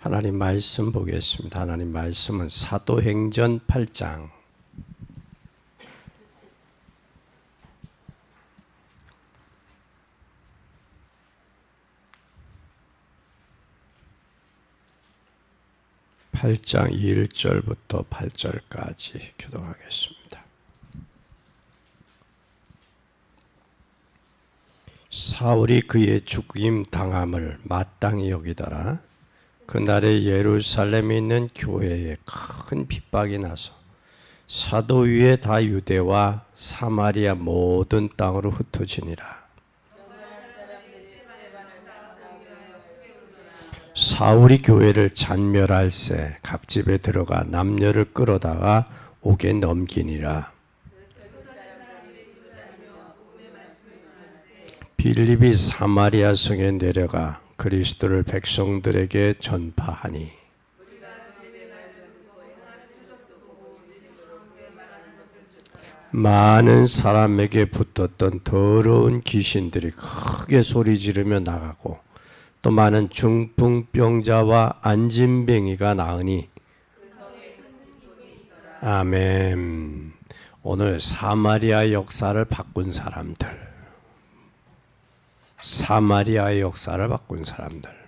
하나님 말씀 보겠습니다. 하나님 말씀은 사도행전 8장 1절부터 8절까지 교독하겠습니다. 사울이 그의 죽임 당함을 마땅히 여기더라. 그날에 예루살렘에 있는 교회에 큰 핍박이 나서 사도 위에 다 유대와 사마리아 모든 땅으로 흩어지니라. 사울이 교회를 잔멸할세 각 집에 들어가 남녀를 끌어다가 옥에 넘기니라. 빌립이 사마리아 성에 내려가 그리스도를 백성들에게 전파하니 많은 사람에게 붙었던 더러운 귀신들이 크게 소리 지르며 나가고 또 많은 중풍병자와 안진뱅이가 나으니 아멘. 오늘 사마리아 역사를 바꾼 사람들, 사마리아의 역사를 바꾼 사람들.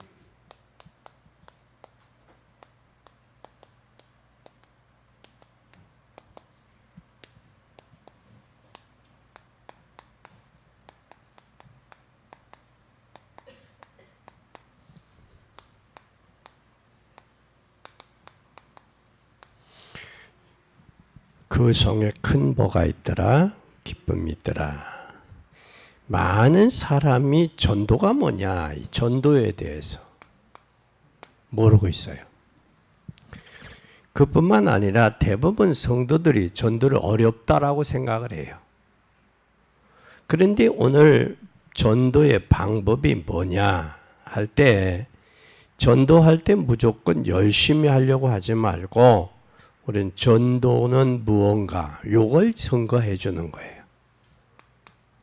그 성에 큰 보가 있더라. 기쁨이 있더라. 많은 사람이 전도가 뭐냐, 이 전도에 대해서 모르고 있어요. 그뿐만 아니라 대부분 성도들이 전도를 어렵다라고 생각을 해요. 그런데 오늘 전도의 방법이 뭐냐 할 때, 전도할 때 무조건 열심히 하려고 하지 말고 우리는 전도는 무언가, 요걸 증거해 주는 거예요.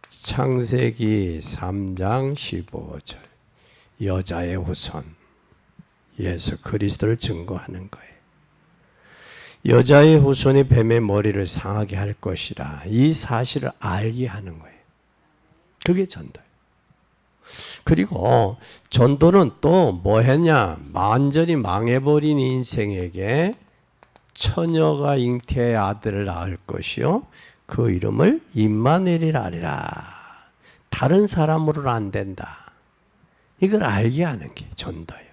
창세기 3장 15절 여자의 후손 예수 그리스도를 증거하는 거예요. 여자의 후손이 뱀의 머리를 상하게 할 것이라 이 사실을 알게 하는 거예요. 그게 전도예요. 그리고 전도는 또 뭐 했냐, 완전히 망해버린 인생에게 처녀가 잉태의 아들을 낳을 것이요 그 이름을 임마누엘이라 하리라. 다른 사람으로는 안 된다. 이걸 알게 하는 게 전도예요.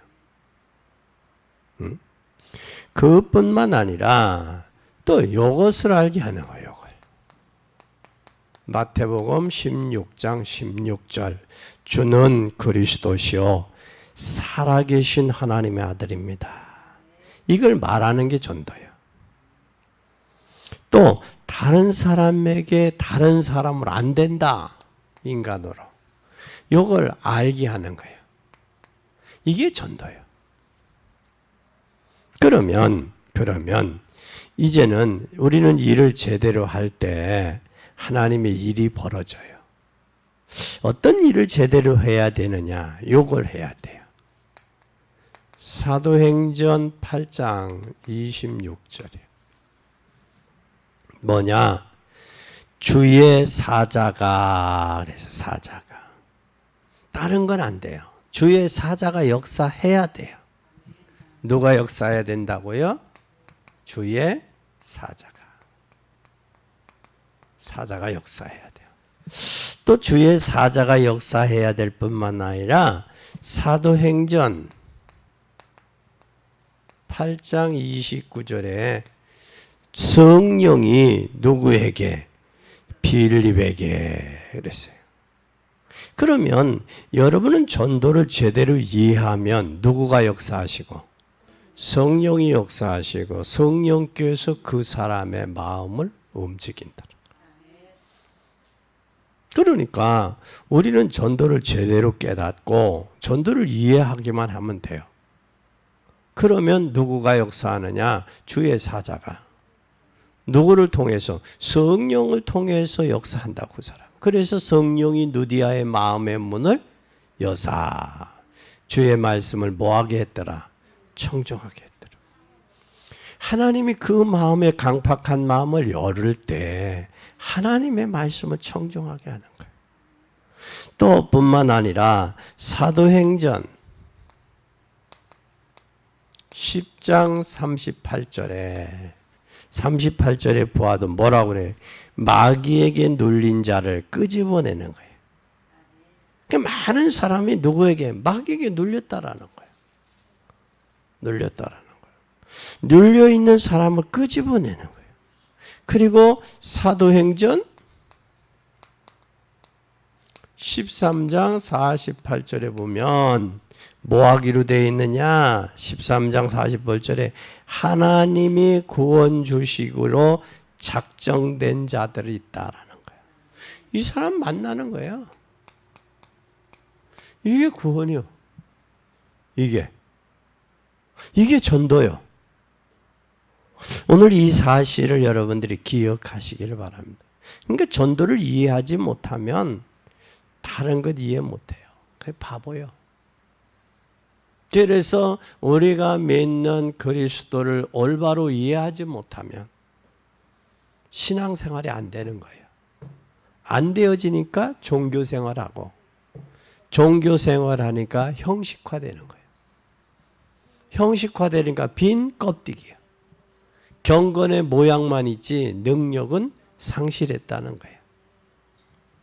그것뿐만 아니라 또 이것을 알게 하는 거예요. 이걸. 마태복음 16장 16절 주는 그리스도시요 살아계신 하나님의 아들입니다. 이걸 말하는 게 전도예요. 또 다른 사람에게 다른 사람을 안 된다. 인간으로. 이걸 알게 하는 거예요. 이게 전도예요. 그러면 이제는 우리는 일을 제대로 할 때 하나님의 일이 벌어져요. 어떤 일을 제대로 해야 되느냐? 이걸 해야 돼요. 사도행전 8장 26절이에요. 뭐냐? 주의 사자가, 그래서 사자가. 다른 건 안 돼요. 주의 사자가 역사해야 돼요. 누가 역사해야 된다고요? 주의 사자가. 사자가 역사해야 돼요. 또 주의 사자가 역사해야 될 뿐만 아니라 사도행전 8장 29절에 성령이 누구에게? 빌립에게 그랬어요. 그러면 여러분은 전도를 제대로 이해하면 누구가 역사하시고 성령이 역사하시고 성령께서 그 사람의 마음을 움직인다. 그러니까 우리는 전도를 제대로 깨닫고 전도를 이해하기만 하면 돼요. 그러면 누구가 역사하느냐? 주의 사자가. 누구를 통해서? 성령을 통해서 역사한다고 그 사람. 그래서 성령이 누디아의 마음의 문을 여사 주의 말씀을 뭐하게 했더라? 청정하게 했더라. 하나님이 그 마음의 강팍한 마음을 열을 때 하나님의 말씀을 청정하게 하는 거예요. 또 뿐만 아니라 사도행전 10장 38절에 보아도 뭐라고 그래요? 마귀에게 눌린 자를 끄집어내는 거예요. 많은 사람이 누구에게? 마귀에게 눌렸다라는 거예요. 눌렸다라는 거예요. 눌려있는 사람을 끄집어내는 거예요. 그리고 사도행전 13장 48절에 보면 뭐 하기로 되어 있느냐? 13장 48절에 하나님이 구원 주식으로 작정된 자들이 있다라는 거예요. 이 사람 만나는 거예요. 이게 구원이요. 이게 전도요. 오늘 이 사실을 여러분들이 기억하시기를 바랍니다. 그러니까 전도를 이해하지 못하면 다른 것 이해 못해요. 그게 바보요. 그래서 우리가 믿는 그리스도를 올바로 이해하지 못하면 신앙생활이 안 되는 거예요. 안 되어지니까 종교생활하고 종교생활하니까 형식화되는 거예요. 형식화되니까 빈 껍데기야. 경건의 모양만 있지 능력은 상실했다는 거예요.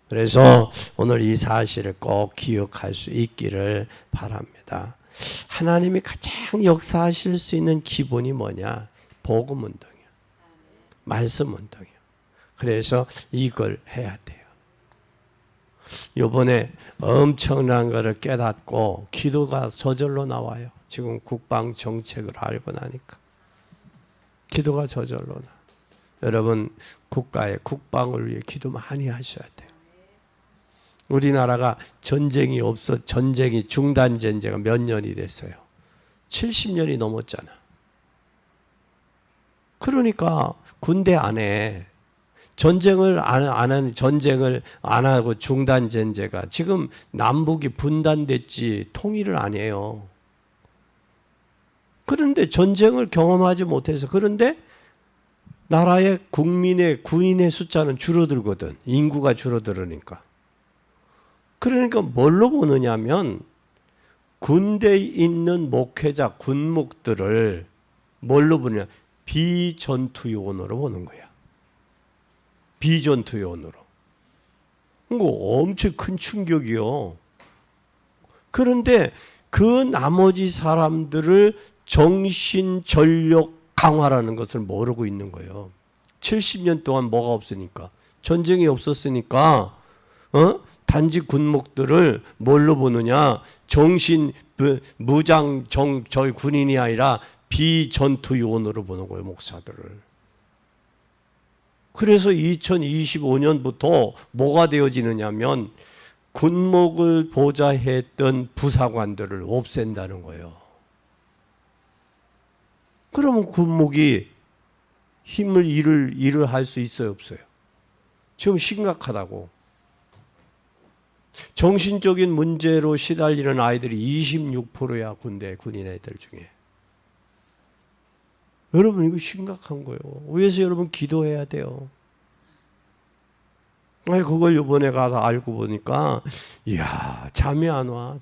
그래서 오늘 이 사실을 꼭 기억할 수 있기를 바랍니다. 하나님이 가장 역사하실 수 있는 기본이 뭐냐? 복음 운동이야. 말씀 운동이야. 그래서 이걸 해야 돼요. 이번에 엄청난 것을 깨닫고 기도가 저절로 나와요. 지금 국방 정책을 알고 나니까. 기도가 저절로 나. 여러분 국가의 국방을 위해 기도 많이 하셔야 돼요. 우리나라가 전쟁이 중단된 지가 몇 년이 됐어요? 70년이 넘었잖아. 그러니까 군대 안에 전쟁을 안 하고 중단된 지가 지금 남북이 분단됐지 통일을 안 해요. 그런데 전쟁을 경험하지 못해서 그런데 나라의 군인의 숫자는 줄어들거든. 인구가 줄어들으니까. 그러니까 뭘로 보느냐면 군대에 있는 목회자, 군목들을 뭘로 보느냐? 비전투요원으로 보는 거야. 비전투요원으로. 이거 엄청 큰 충격이요. 그런데 그 나머지 사람들을 정신 전력 강화라는 것을 모르고 있는 거예요. 70년 동안 뭐가 없으니까. 전쟁이 없었으니까 단지 군목들을 뭘로 보느냐? 저희 군인이 아니라 비전투요원으로 보는 거예요, 목사들을. 그래서 2025년부터 뭐가 되어지느냐면 군목을 보좌했던 부사관들을 없앤다는 거예요. 그러면 군목이 일을 할 수 있어요, 없어요? 지금 심각하다고. 정신적인 문제로 시달리는 아이들이 26%야, 군인 애들 중에. 여러분 이거 심각한 거예요. 그래서 여러분 기도해야 돼요. 그걸 이번에 가서 알고 보니까 이야, 잠이 안 와.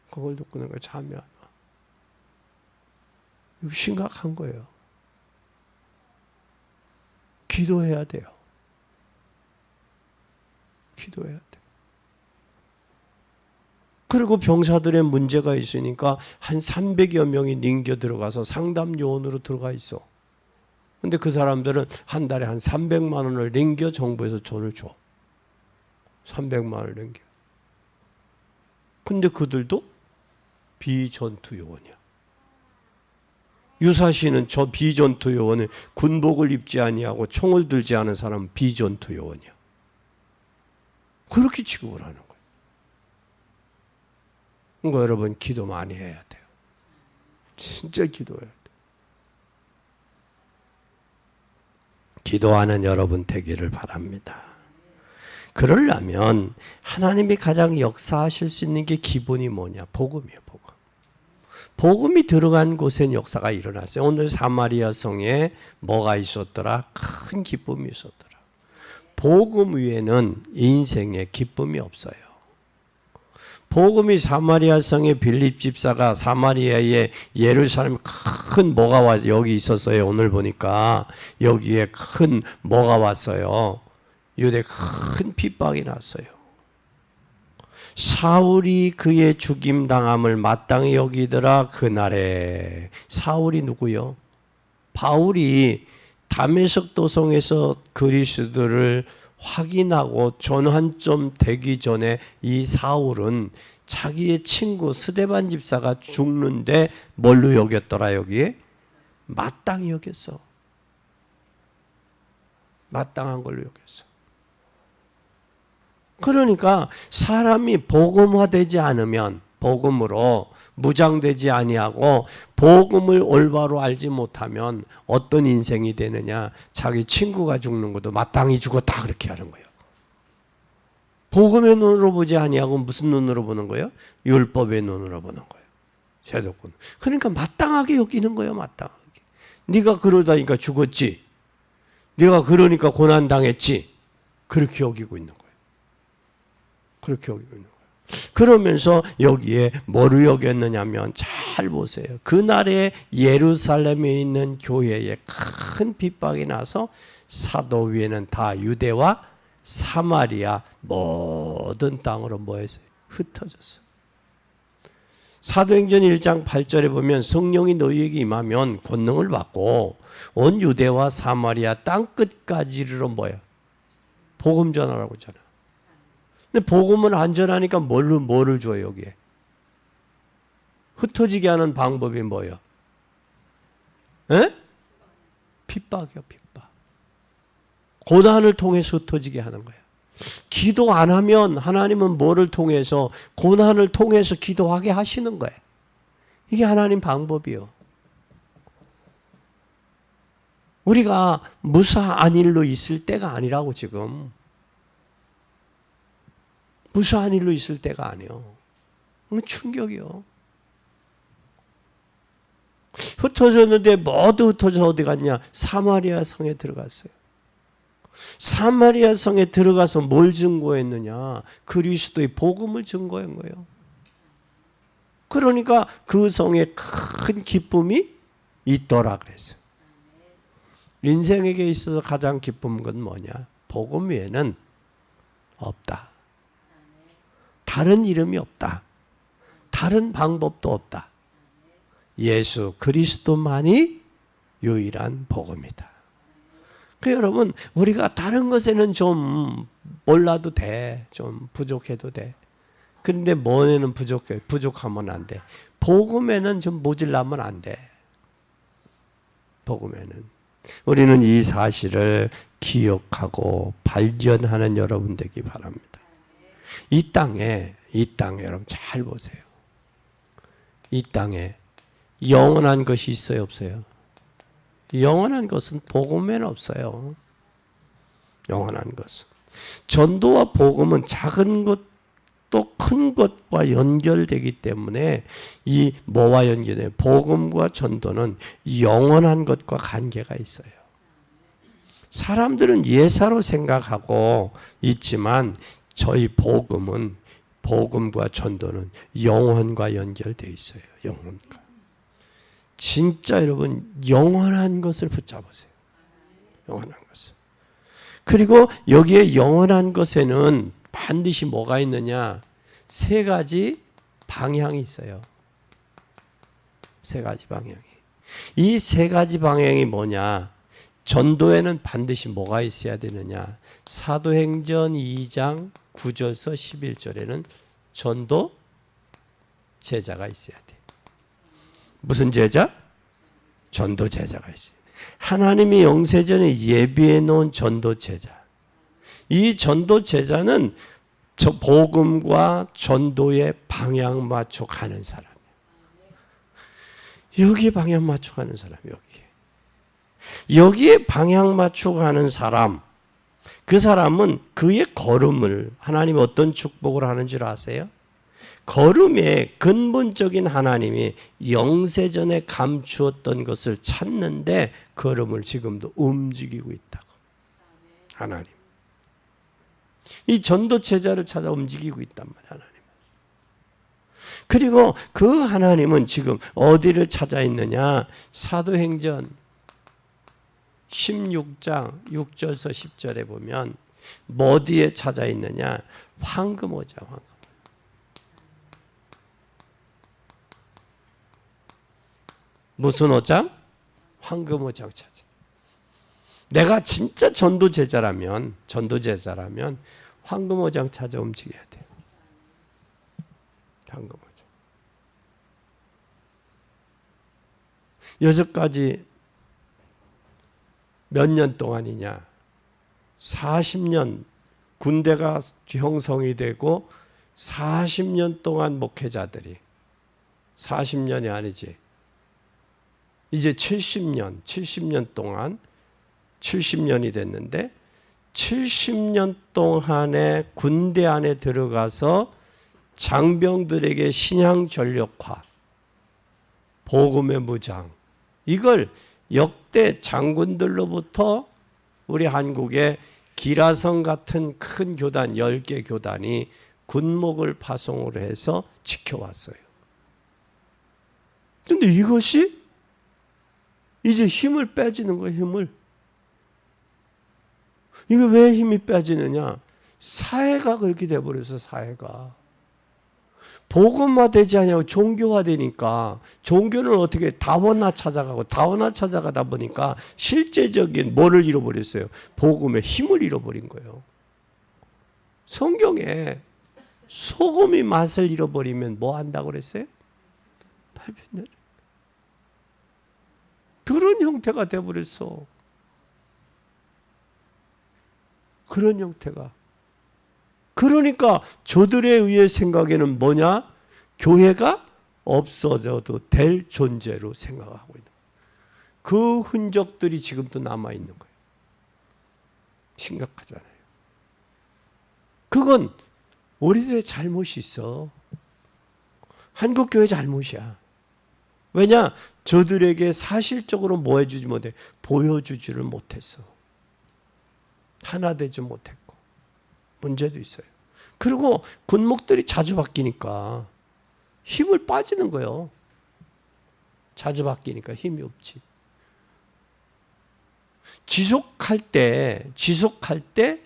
그걸 듣고 나니까 잠이 안 와. 이거 심각한 거예요. 기도해야 돼요. 기도해야 돼. 그리고 병사들의 문제가 있으니까 한 300여 명이 닝겨 들어가서 상담 요원으로 들어가 있어. 근데 그 사람들은 한 달에 한 300만 원을 닝겨 정부에서 돈을 줘. 300만 원을 닝겨. 근데 그들도 비전투 요원이야. 유사시는 저 비전투 요원은 군복을 입지 아니하고 총을 들지 않은 사람은 비전투 요원이야. 그렇게 취급을 하는 거예요. 그러니까 여러분 기도 많이 해야 돼요. 진짜 기도해야 돼요. 기도하는 여러분 되기를 바랍니다. 그러려면 하나님이 가장 역사하실 수 있는 게 기본이 뭐냐? 복음이에요, 복음. 복음이 들어간 곳엔 역사가 일어났어요. 오늘 사마리아 성에 뭐가 있었더라? 큰 기쁨이 있었더라. 복음 위에는 인생에 기쁨이 없어요. 복음이 사마리아 성의 빌립 집사가 사마리아에 예루살렘 큰 뭐가 와 여기 있었어요. 오늘 보니까 여기에 큰 뭐가 왔어요. 유대 큰 핍박이 났어요. 사울이 그의 죽임 당함을 마땅히 여기더라. 그날에 사울이 누구요? 바울이 다메섹 도성에서 그리스도를 확인하고 전환점 되기 전에 이 사울은 자기의 친구 스데반 집사가 죽는데 뭘로 여겼더라? 여기에 마땅히 여겼어. 마땅한 걸로 여겼어. 그러니까 사람이 복음화되지 않으면, 복음으로 무장되지 아니하고 복음을 올바로 알지 못하면 어떤 인생이 되느냐? 자기 친구가 죽는 것도 마땅히 죽었다 그렇게 하는 거예요. 복음의 눈으로 보지 아니하고 무슨 눈으로 보는 거예요? 율법의 눈으로 보는 거예요. 세도권. 그러니까 마땅하게 여기는 거예요. 마땅하게. 네가 그러다니까 죽었지. 네가 그러니까 고난당했지. 그렇게 여기고 있는 거예요. 그렇게 여기고 있는 거예요. 그러면서 여기에 뭐를 여겼느냐면 잘 보세요. 그날에 예루살렘에 있는 교회에 큰 핍박이 나서 사도 위에는 다 유대와 사마리아 모든 땅으로 뭐했어요? 흩어졌어요. 사도행전 1장 8절에 보면 성령이 너희에게 임하면 권능을 받고 온 유대와 사마리아 땅 끝까지 이르러 뭐야? 복음 전하라고 하잖아. 근데 복음은 안전하니까 뭐를 줘요, 여기에? 흩어지게 하는 방법이 뭐예요? 에? 핍박이요, 핍박. 고난을 통해서 흩어지게 하는 거예요. 기도 안 하면 하나님은 뭐를 통해서? 고난을 통해서 기도하게 하시는 거예요. 이게 하나님 방법이요. 우리가 무사한 일로 있을 때가 아니라고 지금. 무사한 일로 있을 때가 아니에요. 충격이요. 흩어졌는데 모두 흩어져 어디 갔냐? 사마리아 성에 들어갔어요. 사마리아 성에 들어가서 뭘 증거했느냐? 그리스도의 복음을 증거한 거예요. 그러니까 그 성에 큰 기쁨이 있더라 그랬어요. 인생에게 있어서 가장 기쁜 건 뭐냐? 복음 외에는 없다. 다른 이름이 없다. 다른 방법도 없다. 예수 그리스도만이 유일한 복음이다. 여러분, 우리가 다른 것에는 좀 몰라도 돼. 좀 부족해도 돼. 그런데 뭐에는 부족해. 부족하면 안 돼. 복음에는 좀 모질라면 안 돼. 복음에는. 우리는 이 사실을 기억하고 발견하는 여러분 되기 바랍니다. 이 땅에 여러분 잘 보세요. 이 땅에 영원한 것이 있어요, 없어요? 영원한 것은 복음에는 없어요. 영원한 것은. 전도와 복음은 작은 것도 큰 것과 연결되기 때문에 이 뭐와 연결해요? 복음과 전도는 영원한 것과 관계가 있어요. 사람들은 예사로 생각하고 있지만 저희 복음은 복음과 전도는 영혼과 연결되어 있어요. 영혼과. 진짜 여러분 영원한 것을 붙잡으세요. 영원한 것을. 그리고 여기에 영원한 것에는 반드시 뭐가 있느냐? 세 가지 방향이 있어요. 세 가지 방향이. 이 세 가지 방향이 뭐냐? 전도에는 반드시 뭐가 있어야 되느냐? 사도행전 2장 9절서 11절에는 전도 제자가 있어야 돼. 무슨 제자? 전도 제자가 있어요. 하나님이 영세전에 예비해 놓은 전도 제자. 이 전도 제자는 저 복음과 전도의 방향 맞춰 가는 사람이에요. 여기에 방향 맞춰 가는 사람, 여기에 방향 맞춰 가는 사람. 그 사람은 그의 걸음을 하나님이 어떤 축복을 하는 줄 아세요? 걸음의 근본적인 하나님이 영세전에 감추었던 것을 찾는데 걸음을 지금도 움직이고 있다고. 하나님. 이 전도체자를 찾아 움직이고 있단 말이야. 하나님. 그리고 그 하나님은 지금 어디를 찾아 있느냐? 사도행전 16장 6절에서 10절에 보면 뭐 어디에 찾아 있느냐? 황금오자. 무슨 오장? 황금오장 찾아. 내가 진짜 전도제자라면 황금오장 찾아 움직여야 돼요. 황금오장. 여기까지 몇 년 동안이냐? 40년 군대가 형성이 되고 40년 동안 목회자들이 40년이 아니지. 이제 70년 동안 70년이 됐는데 70년 동안의 군대 안에 들어가서 장병들에게 신앙 전력화, 복음의 무장, 이걸 역대 장군들로부터 우리 한국의 기라성 같은 큰 교단 10개 교단이 군목을 파송을 해서 지켜왔어요. 그런데 이것이 이제 힘을 빼지는 거예요. 힘을. 이게 왜 힘이 빼지느냐? 사회가 그렇게 돼버려서 사회가. 복음화되지 않냐고 종교화되니까 종교는 어떻게 다원화 찾아가고 다원화 찾아가다 보니까 실제적인 뭐를 잃어버렸어요? 복음의 힘을 잃어버린 거예요. 성경에 소금이 맛을 잃어버리면 뭐 한다고 그랬어요? 발편내려. 그런 형태가 돼버렸어. 그런 형태가. 그러니까 저들에 의해 생각에는 뭐냐? 교회가 없어져도 될 존재로 생각하고 있는 거예요. 그 흔적들이 지금도 남아있는 거예요. 심각하잖아요. 그건 우리들의 잘못이 있어. 한국교회 잘못이야. 왜냐? 저들에게 사실적으로 뭐 해주지 못해? 보여주지를 못했어. 하나 되지 못했고. 문제도 있어요. 그리고 군목들이 자주 바뀌니까 힘을 빠지는 거예요. 자주 바뀌니까 힘이 없지. 지속할 때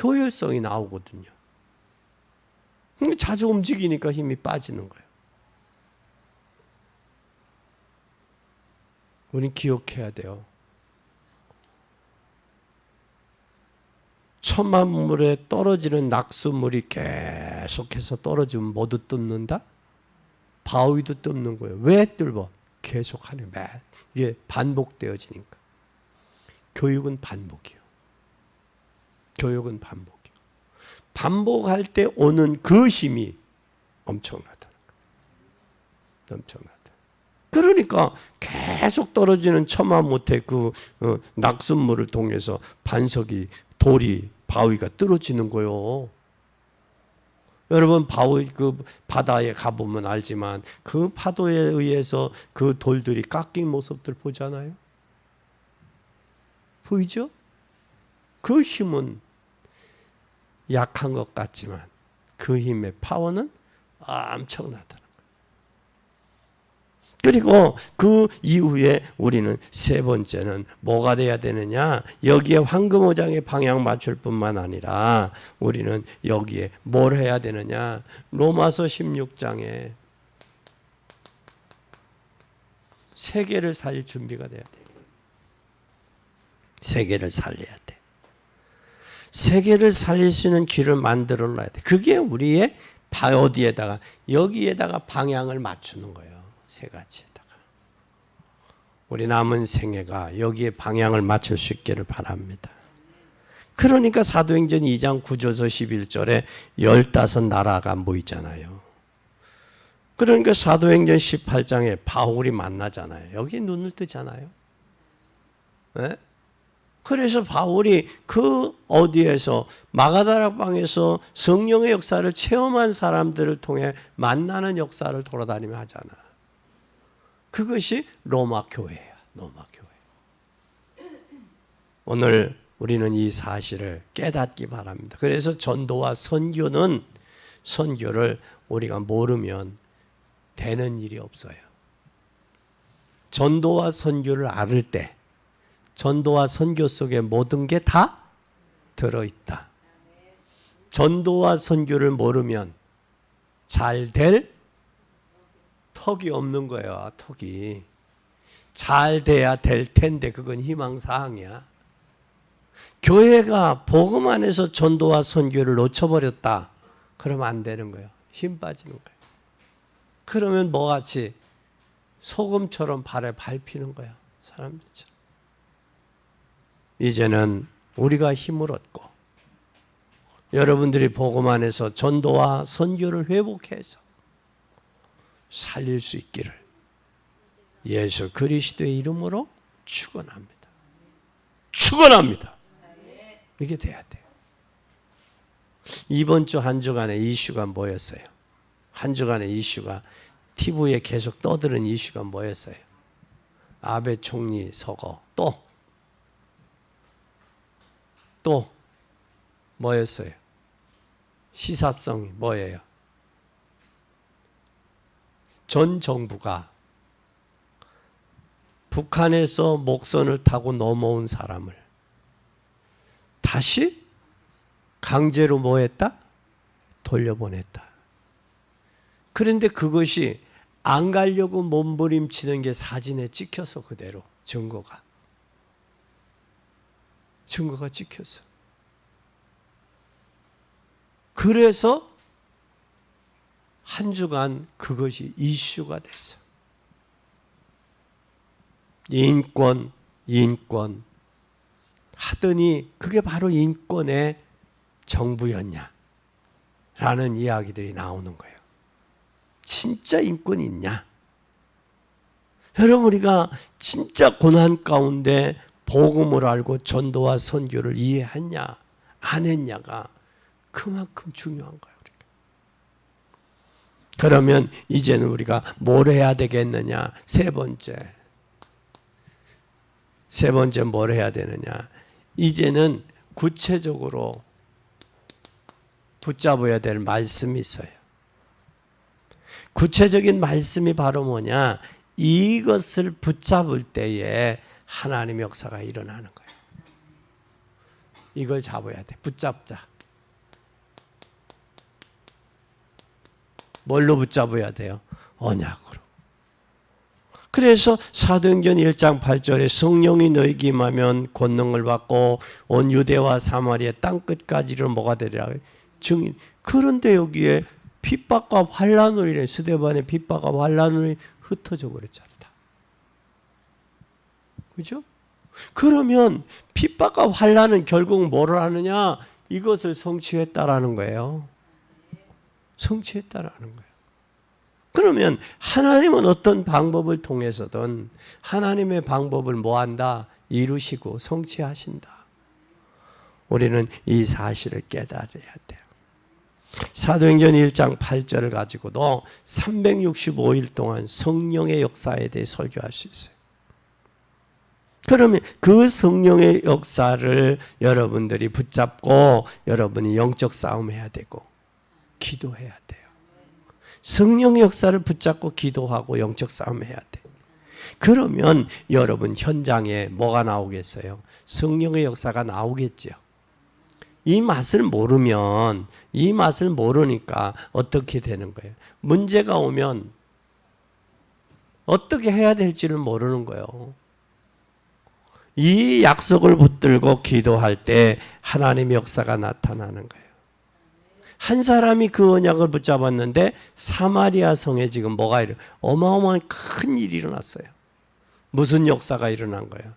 효율성이 나오거든요. 자주 움직이니까 힘이 빠지는 거예요. 우리는 기억해야 돼요. 천만물에 떨어지는 낙수물이 계속해서 떨어지면 모두 뜯는다? 바위도 뜯는 거예요. 왜 뜯어? 계속 하는 거예요. 이게 반복되어지니까. 교육은 반복이에요. 교육은 반복이에요. 반복할 때 오는 그 힘이 엄청나다. 엄청나다. 그러니까 계속 떨어지는 천만 못해 그 낙숫물을 통해서 반석이 돌이 바위가 뚫어지는 거요. 여러분 그 바다에 가보면 알지만 그 파도에 의해서 그 돌들이 깎인 모습들 보잖아요. 보이죠? 그 힘은 약한 것 같지만 그 힘의 파워는 엄청나다. 그리고 그 이후에 우리는 세 번째는 뭐가 돼야 되느냐? 여기에 황금오장에 방향 맞출 뿐만 아니라 우리는 여기에 뭘 해야 되느냐? 로마서 16장에 세계를 살릴 준비가 돼야 돼. 세계를 살려야 돼. 세계를 살릴 수 있는 길을 만들어 놔야 돼. 그게 우리의 어디에다가 여기에다가 방향을 맞추는 거예요. 세 가지에다가. 우리 남은 생애가 여기에 방향을 맞출 수 있기를 바랍니다. 그러니까 사도행전 2장 9절에서 11절에 15나라가 모이잖아요. 그러니까 사도행전 18장에 바울이 만나잖아요. 여기 눈을 뜨잖아요. 네? 그래서 바울이 그 어디에서 마가다락방에서 성령의 역사를 체험한 사람들을 통해 만나는 역사를 돌아다니며 하잖아. 그것이 로마 교회야. 로마 교회. 오늘 우리는 이 사실을 깨닫기 바랍니다. 그래서 전도와 선교는 선교를 우리가 모르면 되는 일이 없어요. 전도와 선교를 알을 때 전도와 선교 속에 모든 게 다 들어있다. 전도와 선교를 모르면 잘 될 턱이 없는 거예요. 턱이. 잘 돼야 될 텐데 그건 희망사항이야. 교회가 복음 안에서 전도와 선교를 놓쳐버렸다. 그러면 안 되는 거예요. 힘 빠지는 거예요. 그러면 뭐같이 소금처럼 발에 밟히는 거야. 사람들처럼. 이제는 우리가 힘을 얻고 여러분들이 복음 안에서 전도와 선교를 회복해서 살릴 수 있기를 예수 그리스도의 이름으로 축원합니다. 축원합니다. 이게 돼야 돼요. 이번 주 한 주간의 이슈가 뭐였어요? 한 주간의 이슈가 TV에 계속 떠드는 이슈가 뭐였어요? 아베 총리 서거. 또 뭐였어요? 시사성이 뭐예요? 전 정부가 북한에서 목선을 타고 넘어온 사람을 다시 강제로 뭐했다? 돌려보냈다. 그런데 그것이 안 가려고 몸부림치는 게 사진에 찍혀서 그대로 증거가 찍혔어. 그래서 한 주간 그것이 이슈가 됐어. 인권 하더니 그게 바로 인권의 정부였냐? 라는 이야기들이 나오는 거예요. 진짜 인권이 있냐? 여러분 우리가 진짜 고난 가운데 복음을 알고 전도와 선교를 이해했냐 안 했냐가 그만큼 중요한 거예요. 그러면 이제는 우리가 뭘 해야 되겠느냐? 세 번째 뭘 해야 되느냐? 이제는 구체적으로 붙잡아야 될 말씀이 있어요. 구체적인 말씀이 바로 뭐냐? 이것을 붙잡을 때에 하나님의 역사가 일어나는 거예요. 이걸 잡아야 돼. 붙잡자. 뭘로 붙잡아야 돼요? 언약으로. 그래서 사도행전 1장 8절에 성령이 너희에게 임하면 권능을 받고 온 유대와 사마리아 땅끝까지를 뭐가 되리라. 증인. 그런데 여기에 핍박과 환난으로 인해 스데반의 핍박과 환난으로 인해 흩어져 버렸잖아. 그죠? 그러면 핍박과 환난은 결국 뭐를 하느냐? 이것을 성취했다라는 거예요. 성취했다라는 거예요. 그러면 하나님은 어떤 방법을 통해서든 하나님의 방법을 뭐한다? 이루시고 성취하신다. 우리는 이 사실을 깨달아야 돼요. 사도행전 1장 8절을 가지고도 365일 동안 성령의 역사에 대해 설교할 수 있어요. 그러면 그 성령의 역사를 여러분들이 붙잡고 여러분이 영적 싸움해야 되고 기도해야 돼요. 성령의 역사를 붙잡고 기도하고 영적 싸움해야 돼. 그러면 여러분 현장에 뭐가 나오겠어요? 성령의 역사가 나오겠죠. 이 맛을 모르니까 어떻게 되는 거예요? 문제가 오면 어떻게 해야 될지를 모르는 거예요. 이 약속을 붙들고 기도할 때 하나님의 역사가 나타나는 거예요. 한 사람이 그 언약을 붙잡았는데 사마리아 성에 지금 뭐가 어마어마한 큰 일이 일어났어요. 무슨 역사가 일어난 거예요?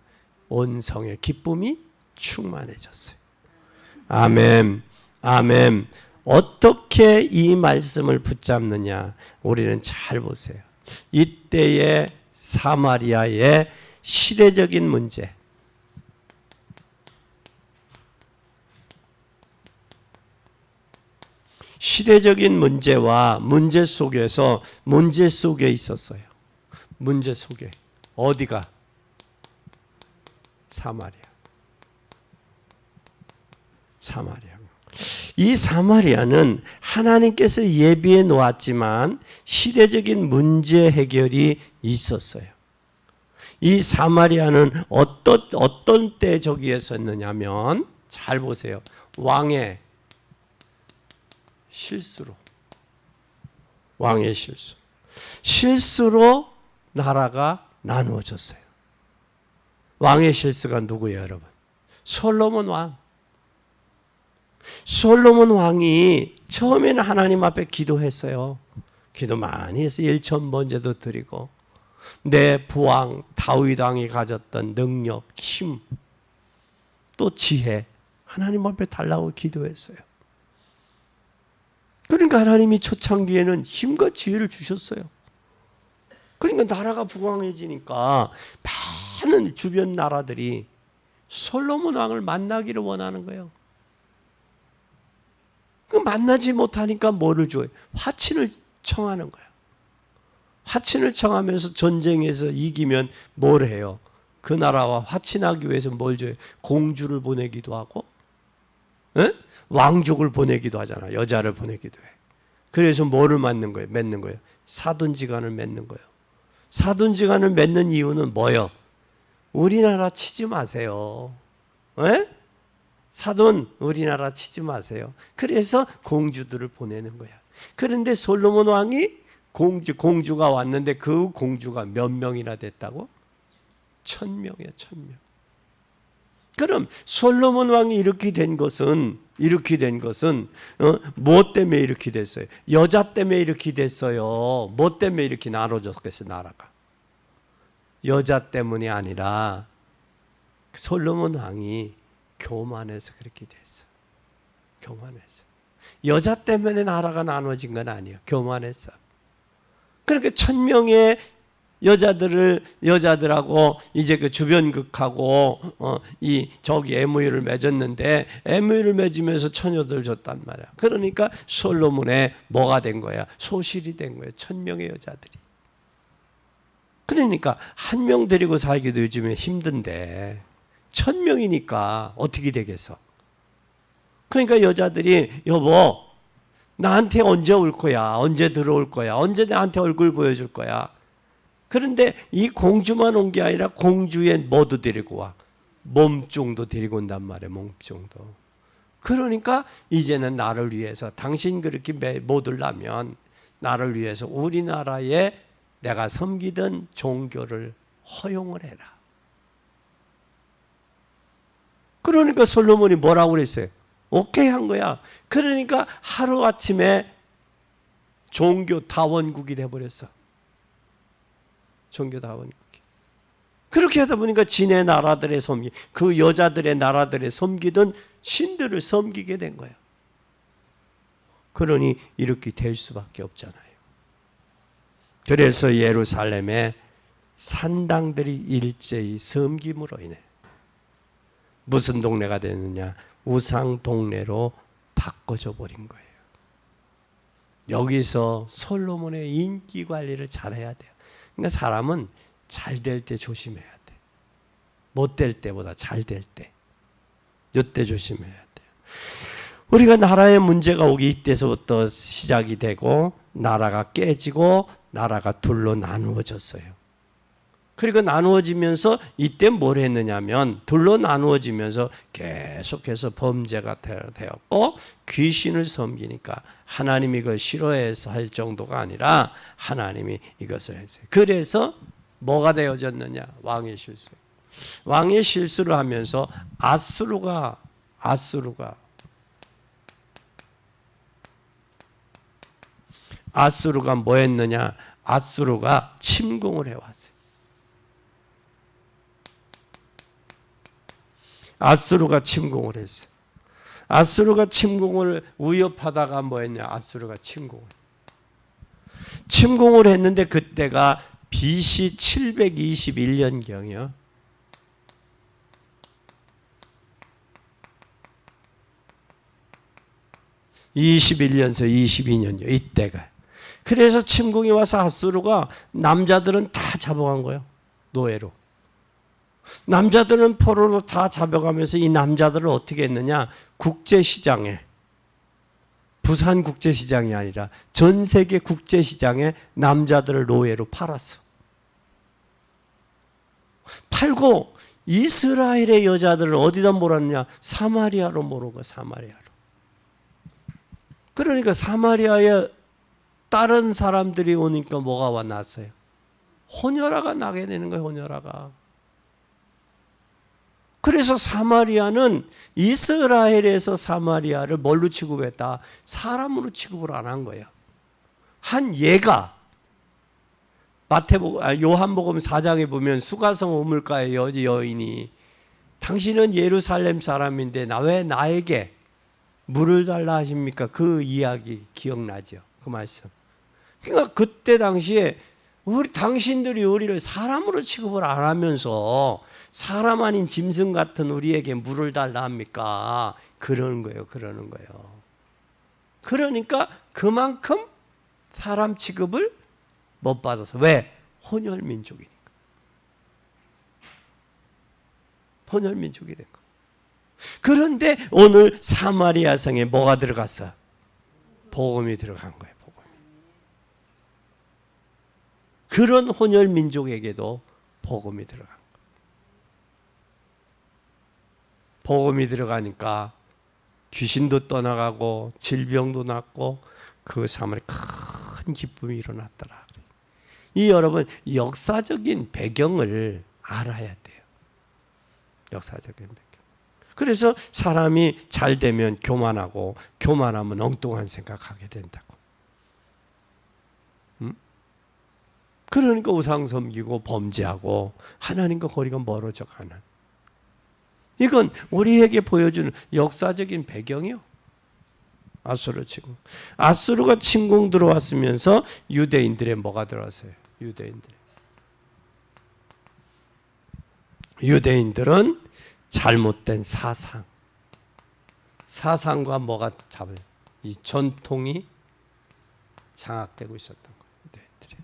온 성에 기쁨이 충만해졌어요. 아멘. 아멘. 어떻게 이 말씀을 붙잡느냐? 우리는 잘 보세요. 이때의 사마리아의 시대적인 문제. 시대적인 문제와 문제 속에서 문제 속에 있었어요. 문제 속에. 어디가? 사마리아. 사마리아. 이 사마리아는 하나님께서 예비해 놓았지만 시대적인 문제 해결이 있었어요. 이 사마리아는 어떤 때 저기에 섰느냐면, 잘 보세요. 왕의 실수로. 왕의 실수. 실수로 나라가 나누어졌어요. 왕의 실수가 누구예요, 여러분? 솔로몬 왕. 솔로몬 왕이 처음에는 하나님 앞에 기도했어요. 기도 많이 해서 1000번제도 드리고, 내 부왕 다윗 왕이 가졌던 능력, 힘, 또 지혜, 하나님 앞에 달라고 기도했어요. 그러니까 하나님이 초창기에는 힘과 지혜를 주셨어요. 그러니까 나라가 부강해지니까 많은 주변 나라들이 솔로몬 왕을 만나기를 원하는 거예요. 그 만나지 못하니까 뭐를 줘요? 화친을 청하는 거예요. 화친을 청하면서 전쟁에서 이기면 뭘 해요? 그 나라와 화친하기 위해서 뭘 줘요? 공주를 보내기도 하고, 왕족을 보내기도 하잖아. 여자를 보내기도 해. 그래서 뭐를 맺는 거예요? 사돈지간을 맺는 거예요. 사돈지간을 맺는 이유는 뭐예요? 우리나라 치지 마세요. 사돈 우리나라 치지 마세요. 그래서 공주들을 보내는 거야. 그런데 솔로몬 왕이 공주가 왔는데 그 공주가 몇 명이나 됐다고? 1000명이야, 1000명. 그럼 솔로몬 왕이 이렇게 된 것은 뭐 때문에 이렇게 됐어요? 여자 때문에 이렇게 됐어요. 뭐 때문에 이렇게 나눠졌겠어요, 나라가? 여자 때문이 아니라 솔로몬 왕이 교만해서 그렇게 됐어. 교만해서. 여자 때문에 나라가 나눠진 건 아니에요. 교만해서. 그러니까 1000명의 여자들하고 이제 그 주변 극하고 저기 MOU를 맺었는데, MOU를 맺으면서 처녀들 줬단 말이야. 그러니까 솔로몬의 뭐가 된 거야? 소실이 된 거야. 1000명의 여자들이. 그러니까 한 명 데리고 살기도 요즘에 힘든데 1000명이니까 어떻게 되겠어? 그러니까 여자들이 여보, 나한테 언제 올 거야? 언제 들어올 거야? 언제 나한테 얼굴 보여줄 거야? 그런데 이 공주만 온 게 아니라 공주의 뭐도 데리고 와. 몸종도 데리고 온단 말이에요. 몸종도. 그러니까 이제는 나를 위해서, 당신 그렇게 못 오려면 나를 위해서 우리나라에 내가 섬기던 종교를 허용을 해라. 그러니까 솔로몬이 뭐라고 그랬어요? 오케이 한 거야. 그러니까 하루아침에 종교 다원국이 돼버렸어. 종교 다원국이. 그렇게 하다 보니까 지네 나라들의 그 여자들의 나라들의 섬기던 신들을 섬기게 된 거야. 그러니 이렇게 될 수밖에 없잖아요. 그래서 예루살렘에 산당들이 일제히 섬김으로 인해 무슨 동네가 됐느냐? 우상 동네로 바꿔져 버린 거예요. 여기서 솔로몬의 인기 관리를 잘해야 돼요. 그러니까 사람은 잘 될 때 조심해야 돼. 못 될 때보다 잘 될 때. 이때 조심해야 돼요. 우리가 나라의 문제가 오기 이때서부터 시작이 되고 나라가 깨지고 나라가 둘로 나누어졌어요. 그리고 나누어지면서 이때 뭘 했느냐면 둘로 나누어지면서 계속해서 범죄가 되었고 귀신을 섬기니까 하나님이 그걸 싫어해서 할 정도가 아니라 하나님이 이것을 했어요. 그래서 뭐가 되어졌느냐? 왕의 실수. 왕의 실수를 하면서 아수르가 뭐 했느냐? 아수르가 침공을 해왔어요. 아수르가 침공을 했어요. 아수르가 침공을 위협하다가 뭐 했냐? 아수르가 침공을 했는데 그때가 BC 721년경이요. 21년서 22년요. 이때가. 그래서 침공이 와서 아수르가 남자들은 다 잡아간 거예요. 노예로. 남자들은 포로로 다 잡아가면서 이 남자들을 어떻게 했느냐. 국제시장에, 부산 국제시장이 아니라 전 세계 국제시장에 남자들을 노예로 팔았어. 팔고 이스라엘의 여자들을 어디다 몰았냐? 사마리아로 몰은 거야. 사마리아로. 그러니까 사마리아에 다른 사람들이 오니까 뭐가 났어요? 혼혈아가 나게 되는 거예요. 혼혈아가. 그래서 사마리아는 이스라엘에서 사마리아를 뭘로 취급했다? 사람으로 취급을 안 한 거예요. 한 예가 요한복음 4장에 보면 수가성 우물가의 여인이 당신은 예루살렘 사람인데 왜 나에게 물을 달라 하십니까? 그 이야기 기억나죠? 그 말씀. 그러니까 그때 당시에 당신들이 우리를 사람으로 취급을 안 하면서 사람 아닌 짐승 같은 우리에게 물을 달라 합니까? 그러는 거예요. 그러는 거예요. 그러니까 그만큼 사람 취급을 못 받아서. 왜? 혼혈 민족이니까. 혼혈 민족이 된 거. 그런데 오늘 사마리아 성에 뭐가 들어갔어? 복음이 들어간 거예요. 복음이. 그런 혼혈 민족에게도 복음이 들어간 거예요. 복음이 들어가니까 귀신도 떠나가고 질병도 낫고 그 사람의 큰 기쁨이 일어났더라. 이 여러분 역사적인 배경을 알아야 돼요. 역사적인 배경. 그래서 사람이 잘 되면 교만하고 교만하면 엉뚱한 생각하게 된다고. 그러니까 우상 섬기고 범죄하고 하나님과 거리가 멀어져 가는. 이건 우리에게 보여주는 역사적인 배경이요. 아수르 침공. 아수르가 침공 들어왔으면서 유대인들의 뭐가 들어왔어요? 유대인들은 잘못된 사상과 뭐가 잡아요? 이 전통이 장악되고 있었던 거예요. 유대인들이.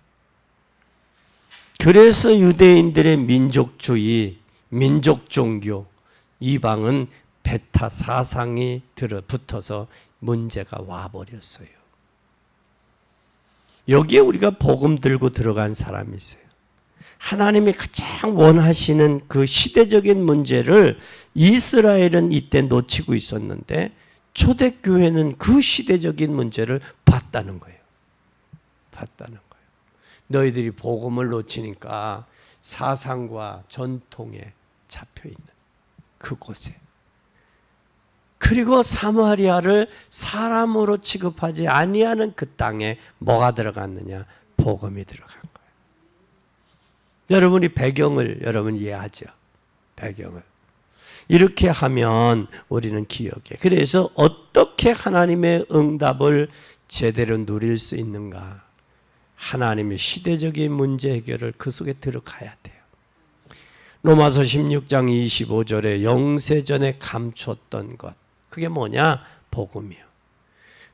그래서 유대인들의 민족주의, 민족종교, 이방은 베타 사상이 붙어서 문제가 와버렸어요. 여기에 우리가 복음 들고 들어간 사람이 있어요. 하나님이 가장 원하시는 그 시대적인 문제를 이스라엘은 이때 놓치고 있었는데 초대교회는 그 시대적인 문제를 봤다는 거예요. 너희들이 복음을 놓치니까 사상과 전통에 잡혀있는 그곳에. 그리고 사마리아를 사람으로 취급하지 아니하는 그 땅에 뭐가 들어갔느냐? 복음이 들어간 거예요. 여러분이 배경을 여러분 이해하죠? 배경을. 이렇게 하면 우리는 기억해. 그래서 어떻게 하나님의 응답을 제대로 누릴 수 있는가? 하나님의 시대적인 문제 해결을 그 속에 들어가야 돼요. 로마서 16장 25절에 영세전에 감췄던 것. 그게 뭐냐? 복음이요.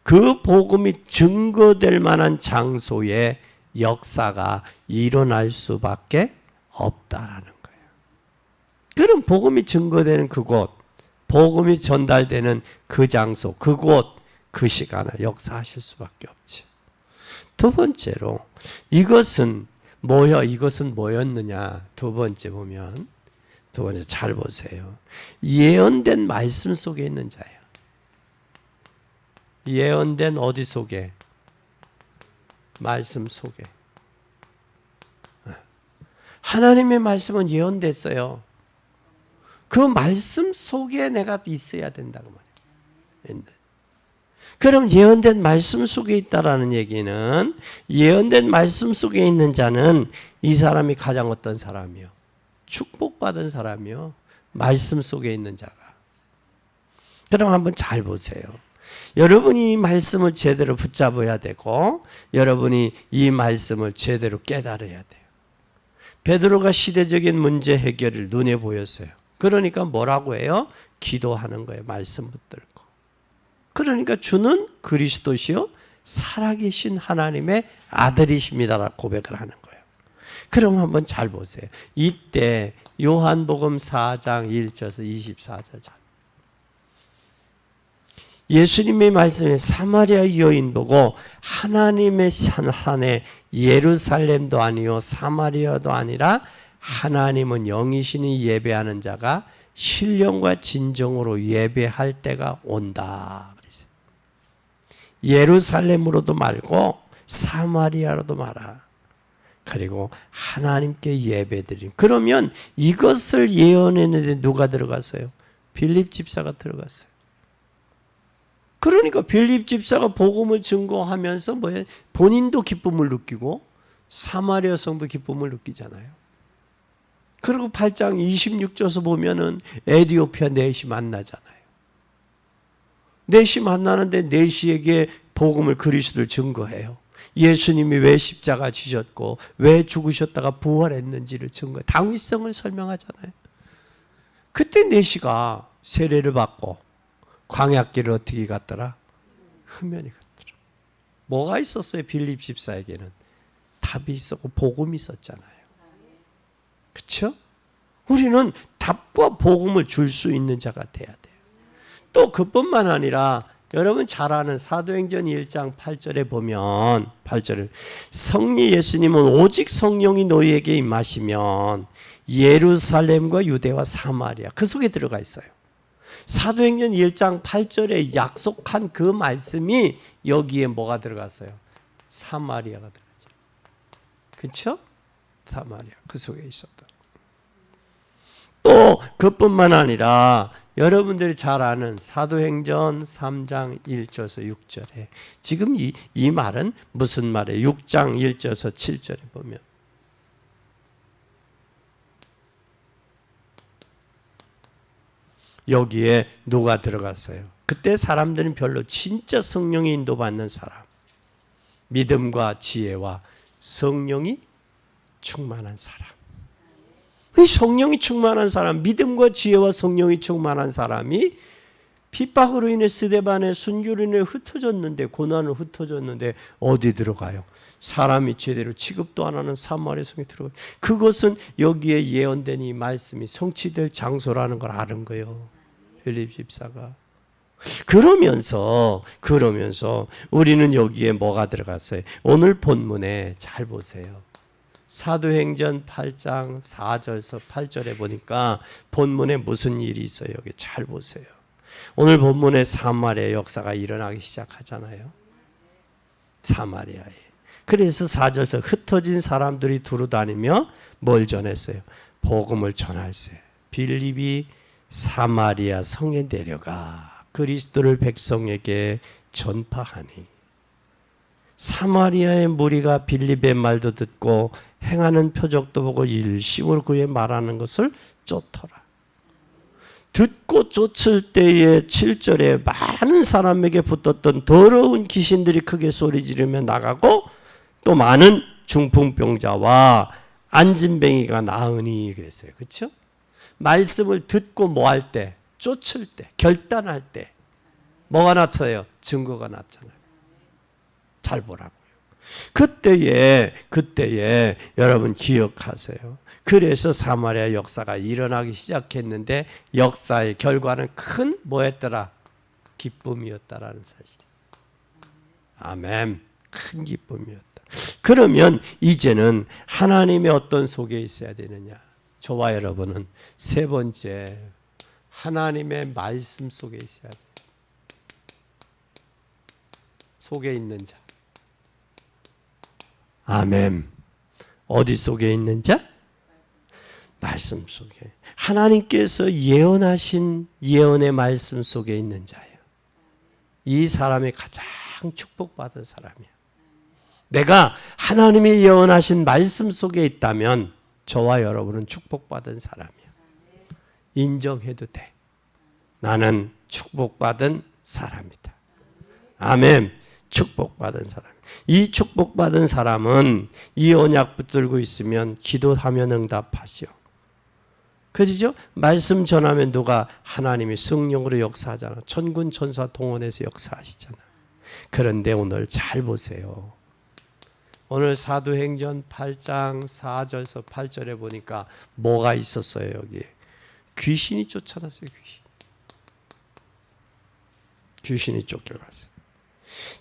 그 복음이 증거될 만한 장소에 역사가 일어날 수밖에 없다라는 거예요. 그럼 복음이 증거되는 그곳, 복음이 전달되는 그 장소, 그곳, 그 시간에 역사하실 수밖에 없지. 두 번째로 이것은 뭐였느냐? 두 번째 보면, 두 번째 잘 보세요. 예언된 말씀 속에 있는 자예요. 예언된 어디 속에? 말씀 속에. 하나님의 말씀은 예언됐어요. 그 말씀 속에 내가 있어야 된다고 말이에요. 그럼 예언된 말씀 속에 있다라는 얘기는 예언된 말씀 속에 있는 자는 이 사람이 가장 어떤 사람이요? 축복받은 사람이요. 말씀 속에 있는 자가. 그럼 한번 잘 보세요. 여러분이 이 말씀을 제대로 붙잡아야 되고 여러분이 이 말씀을 제대로 깨달아야 돼요. 베드로가 시대적인 문제 해결을 눈에 보였어요. 그러니까 뭐라고 해요? 기도하는 거예요. 말씀 붙들고. 그러니까 주는 그리스도시요 살아계신 하나님의 아들이십니다라고 고백을 하는 거예요. 그럼 한번 잘 보세요. 이때 요한복음 4장 1절에서 24절 잘. 예수님의 말씀에 사마리아 여인 보고 하나님의 산에 예루살렘도 아니요 사마리아도 아니라 하나님은 영이시니 예배하는 자가 신령과 진정으로 예배할 때가 온다. 그랬어요. 예루살렘으로도 말고 사마리아로도 말아. 그리고 하나님께 예배드린. 그러면 이것을 예언했는데 누가 들어갔어요? 빌립 집사가 들어갔어요. 그러니까 빌립 집사가 복음을 증거하면서 뭐예요? 본인도 기쁨을 느끼고 사마리아 성도 기쁨을 느끼잖아요. 그리고 8장 26절에서 보면은 에디오피아 넷이 만나잖아요. 넷이 만나는데 넷이에게 복음을 그리스도를 증거해요. 예수님이 왜 십자가 지셨고 왜 죽으셨다가 부활했는지를 증거해. 당위성을 설명하잖아요. 그때 넷이가 세례를 받고 광야길을 어떻게 갔더라? 흠연히 갔더라. 뭐가 있었어요? 빌립 집사에게는 답이 있었고 복음이 있었잖아요. 그렇죠? 우리는 답과 복음을 줄 수 있는 자가 돼야 돼요. 또 그뿐만 아니라 여러분 잘 아는 사도행전 1장 8절에 보면 8절을 성리 예수님은 오직 성령이 너희에게 임하시면 예루살렘과 유대와 사마리아 그 속에 들어가 있어요. 사도행전 1장 8절에 약속한 그 말씀이 여기에 뭐가 들어갔어요? 사마리아가 들어가죠. 그렇죠? 사마리아 그 속에 있었다. 또 그뿐만 아니라 여러분들이 잘 아는 사도행전 3장 1절에서 6절에 지금 이 말은 무슨 말이에요? 6장 1절에서 7절에 보면 여기에 누가 들어갔어요? 그때 사람들은 별로 진짜 성령이 인도받는 사람, 믿음과 지혜와 성령이 충만한 사람. 이 성령이 충만한 사람, 믿음과 지혜와 성령이 충만한 사람이 핍박으로 인해 스데반의 순교로 인해 흩어졌는데 고난을 흩어졌는데 어디 들어가요? 사람이 제대로 취급도 안 하는 사마리아 성에 들어가요. 그것은 여기에 예언된 이 말씀이 성취될 장소라는 걸 아는 거예요. 빌립 집사가. 그러면서 우리는 여기에 뭐가 들어갔어요? 오늘 본문에 잘 보세요. 사도행전 8장 4절에서 8절에 보니까 본문에 무슨 일이 있어요? 여기 잘 보세요. 오늘 본문에 사마리아 역사가 일어나기 시작하잖아요. 사마리아에. 그래서 4절에서 흩어진 사람들이 두루다니며 뭘 전했어요? 복음을 전할세. 빌립이 사마리아 성에 내려가 그리스도를 백성에게 전파하니 사마리아의 무리가 빌립의 말도 듣고 행하는 표적도 보고 일심으로 그의 말하는 것을 쫓더라. 듣고 쫓을 때에 7절에 많은 사람에게 붙었던 더러운 귀신들이 크게 소리 지르며 나가고 또 많은 중풍병자와 안진뱅이가 나으니 그랬어요. 그렇죠? 말씀을 듣고 뭐 할 때? 쫓을 때, 결단할 때 뭐가 나타나요? 증거가 나타나요. 잘 보라고요. 그때에 여러분 기억하세요. 그래서 사마리아 역사가 일어나기 시작했는데 역사의 결과는 큰 뭐였더라? 기쁨이었다라는 사실. 아멘. 큰 기쁨이었다. 그러면 이제는 하나님의 어떤 속에 있어야 되느냐? 저와 여러분은 세 번째 하나님의 말씀 속에 있어야 돼요. 속에 있는 자. 아멘. 어디 속에 있는 자? 말씀 속에. 하나님께서 예언하신 예언의 말씀 속에 있는 자예요. 이 사람이 가장 축복받은 사람이야. 내가 하나님이 예언하신 말씀 속에 있다면 저와 여러분은 축복받은 사람이야. 인정해도 돼. 나는 축복받은 사람이다. 아멘. 축복받은 사람. 이 축복받은 사람은 이 언약 붙들고 있으면 기도하면 응답하시오. 그죠? 말씀 전하면 누가 하나님이 성령으로 역사하잖아. 천군 천사 동원해서 역사하시잖아. 그런데 오늘 잘 보세요. 오늘 사도행전 8장 4절에서 8절에 보니까 뭐가 있었어요, 여기? 귀신이 쫓아났어요, 귀신이 쫓겨갔어요.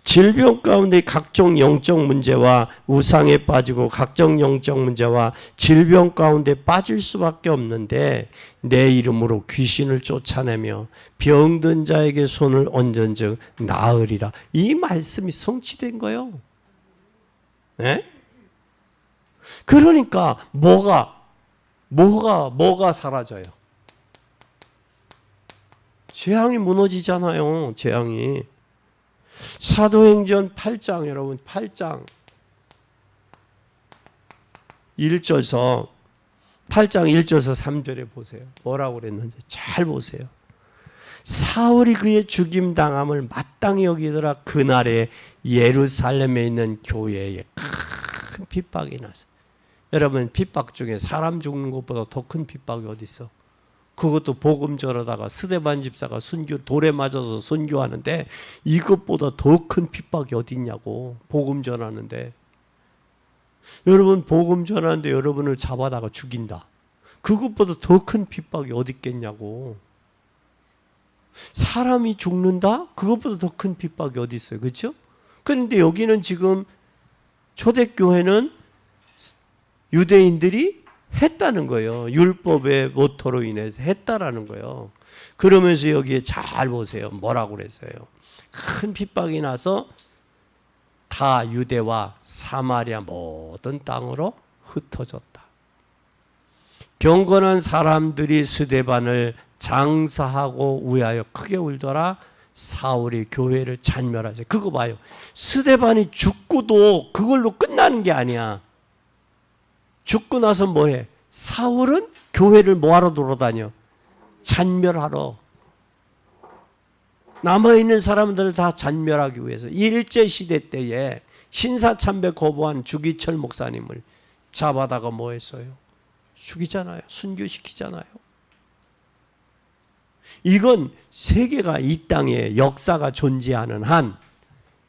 질병 가운데 각종 영적 문제와 우상에 빠지고 각종 영적 문제와 질병 가운데 빠질 수밖에 없는데 내 이름으로 귀신을 쫓아내며 병든 자에게 손을 얹은즉 나으리라. 이 말씀이 성취된 거예요. 네? 그러니까 뭐가 사라져요? 재앙이 무너지잖아요. 재앙이. 사도행전 8장 여러분 8장 1절에서 3절에 보세요. 뭐라고 그랬는지 잘 보세요. 사울이 그의 죽임당함을 마땅히 여기더라. 그날에 예루살렘에 있는 교회에 큰 핍박이 났어요. 여러분 핍박 중에 사람 죽는 것보다 더 큰 핍박이 어디 있어? 그것도 복음 전하다가 스데반 집사가 돌에 맞아서 순교하는데 이것보다 더 큰 핍박이 어디 있냐고. 복음 전하는데. 여러분 복음 전하는데 여러분을 잡아다가 죽인다. 그것보다 더 큰 핍박이 어디 있겠냐고. 사람이 죽는다? 그것보다 더 큰 핍박이 어디 있어요. 그렇죠? 그런데 여기는 지금 초대교회는 유대인들이 했다는 거예요. 율법의 모토로 인해서 했다라는 거예요. 그러면서 여기에 잘 보세요. 뭐라고 그랬어요? 큰 핍박이 나서 다 유대와 사마리아 모든 땅으로 흩어졌다. 경건한 사람들이 스데반을 장사하고 위하여 크게 울더라. 사울이 교회를 잔멸하죠. 그거 봐요. 스데반이 죽고도 그걸로 끝나는 게 아니야. 죽고 나서 뭐해? 사울은 교회를 뭐하러 돌아다녀? 잔멸하러. 남아있는 사람들을 다 잔멸하기 위해서 일제시대 때에 신사참배 거부한 주기철 목사님을 잡아다가 뭐 했어요? 죽이잖아요. 순교시키잖아요. 이건 세계가 이 땅에 역사가 존재하는 한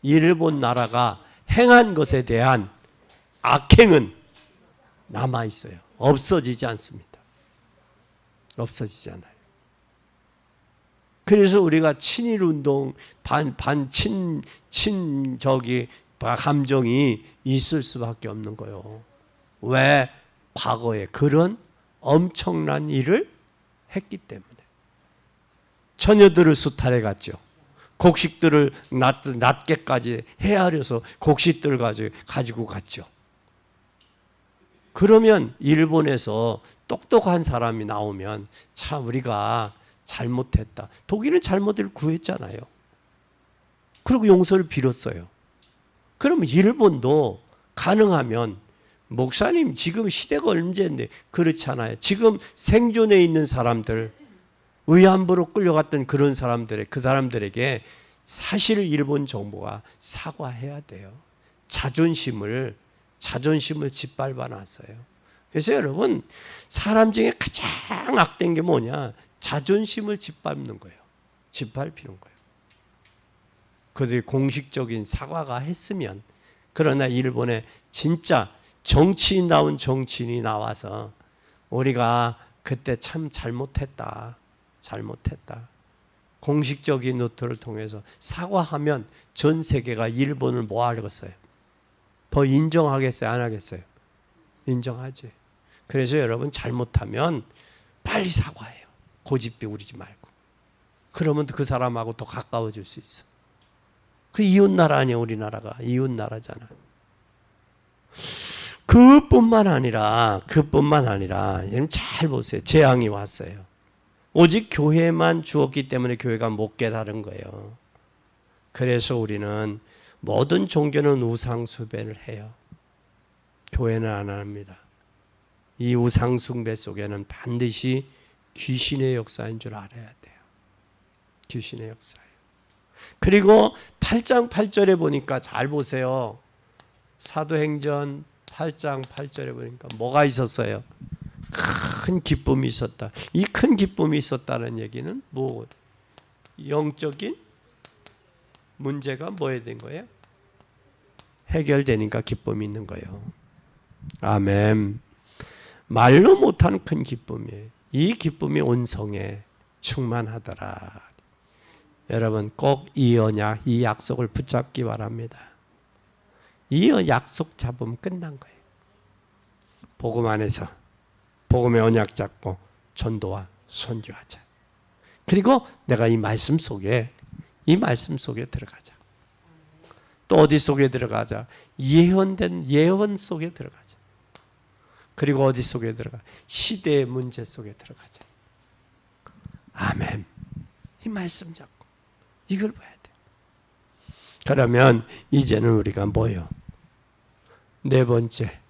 일본 나라가 행한 것에 대한 악행은 남아있어요. 없어지지 않습니다. 없어지지 않아요. 그래서 우리가 친일운동, 감정이 있을 수밖에 없는 거예요. 왜? 과거에 그런 엄청난 일을 했기 때문에. 처녀들을 수탈해 갔죠. 곡식들을 낮게까지 헤아려서 곡식들을 가지고 갔죠. 그러면 일본에서 똑똑한 사람이 나오면 참 우리가 잘못했다. 독일은 잘못을 구했잖아요. 그리고 용서를 빌었어요. 그러면 일본도 가능하면 목사님 지금 시대가 언제인데 그렇잖아요. 지금 생존해 있는 사람들 위안부로 끌려갔던 그런 그 사람들에게 사실 일본 정부가 사과해야 돼요. 자존심을 짓밟아 놨어요. 그래서 여러분 사람 중에 가장 악된 게 뭐냐? 자존심을 짓밟는 거예요. 짓밟히는 거예요. 그들이 공식적인 사과가 했으면. 그러나 일본에 진짜 정치인다운 정치인이 나와서 우리가 그때 참 잘못했다. 공식적인 노트를 통해서 사과하면 전 세계가 일본을 뭐 하겠어요? 더 인정하겠어요? 안 하겠어요? 인정하지. 그래서 여러분 잘못하면 빨리 사과해요. 고집비 부리지 말고. 그러면 그 사람하고 더 가까워질 수 있어. 그 이웃나라 아니야, 우리나라가. 이웃나라잖아. 그뿐만 아니라 여러분 잘 보세요. 재앙이 왔어요. 오직 교회만 주었기 때문에 교회가 못 깨달은 거예요. 그래서 우리는 모든 종교는 우상 숭배를 해요. 교회는 안 합니다. 이 우상 숭배 속에는 반드시 귀신의 역사인 줄 알아야 돼요. 귀신의 역사예요. 그리고 8장 8절에 보니까 잘 보세요. 사도행전 8장 8절에 보니까 뭐가 있었어요? 큰 기쁨이 있었다. 이 큰 기쁨이 있었다는 얘기는 뭐 영적인 문제가 뭐에 된 거예요? 해결되니까 기쁨이 있는 거예요. 아멘. 말로 못하는 큰 기쁨이에요. 이 기쁨이 온 성에 충만하더라. 여러분 꼭 이 언약, 이 약속을 붙잡기 바랍니다. 이 약속 잡으면 끝난 거예요. 복음 안에서 복음의 언약 잡고 전도와 선교하자. 그리고 내가 이 말씀 속에 들어가자. 또 어디 속에 들어가자? 예언된 예언 속에 들어가자. 그리고 어디 속에 들어가? 시대의 문제 속에 들어가자. 아멘. 이 말씀 잡고 이걸 봐야 돼. 그러면 이제는 우리가 뭐요? 네 번째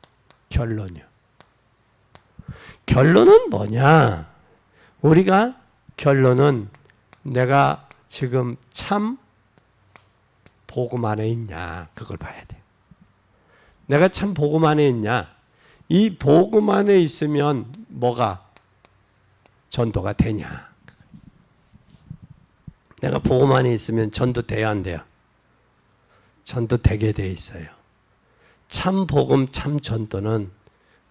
결론이요. 결론은 뭐냐? 우리가 결론은 내가 지금 참 복음 안에 있냐? 그걸 봐야 돼. 내가 참 복음 안에 있냐? 이 복음 안에 있으면 뭐가 전도가 되냐? 내가 복음 안에 있으면 전도 돼야 안 돼요? 전도 되게 돼 있어요. 참 복음, 참 전도는